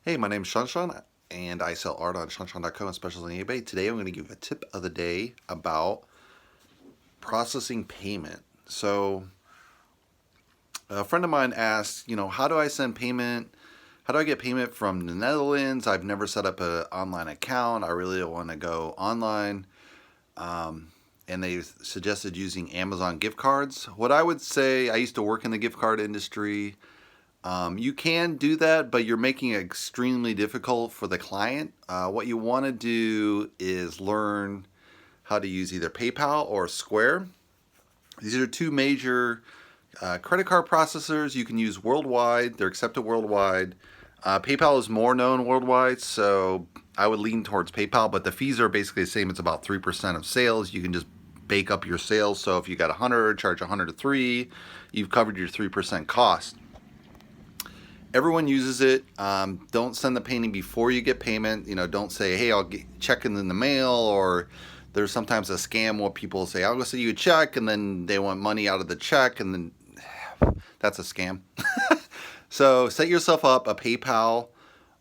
Hey, my name is shawnshawn, and I sell art on shawnshawn.com and specials on eBay. Today I'm going to give a tip of the day about processing payment. So a friend of mine asked, how do I send payment? How do I get payment from the Netherlands? I've never set up an online account. I really don't want to go online. And they suggested using Amazon gift cards. What I would say, I used to work in the gift card industry. You can do that, but you're making it extremely difficult for the client. What you want to do is learn how to use either PayPal or Square. These are two major credit card processors you can use worldwide. They're accepted worldwide. PayPal is more known worldwide, so I would lean towards PayPal, but the fees are basically the same. It's about 3% of sales. You can just bake up your sales. So if you got 100, charge 100 to 3, you've covered your 3% cost. Everyone uses it. Don't send the painting before you get payment. Don't say, hey, I'll check in the mail, or there's sometimes a scam where people say, I'll go send you a check, and then they want money out of the check, and then that's a scam. So set yourself up a PayPal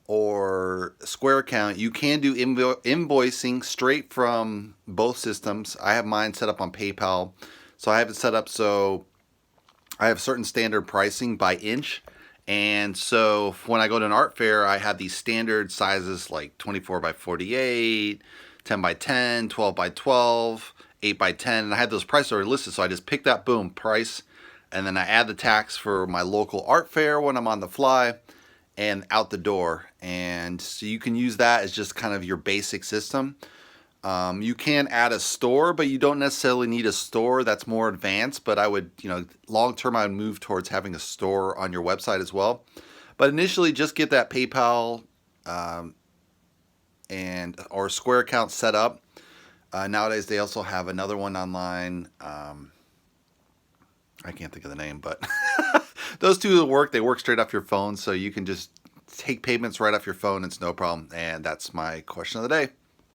or Square account. You can do invoicing straight from both systems. I have mine set up on PayPal. So I have it set up so I have certain standard pricing by inch. And so when I go to an art fair, I have these standard sizes like 24 by 48, 10 by 10, 12 by 12, 8 by 10. And I had those prices already listed. So I just pick that, boom, price. And then I add the tax for my local art fair when I'm on the fly and out the door. And so you can use that as just kind of your basic system. You can add a store, but you don't necessarily need a store. That's more advanced, but I would, long term, I would move towards having a store on your website as well. But initially, just get that PayPal and or Square account set up. Nowadays, they also have another one online. I can't think of the name, but those two will work. They work straight off your phone, so you can just take payments right off your phone. It's no problem. And that's my question of the day.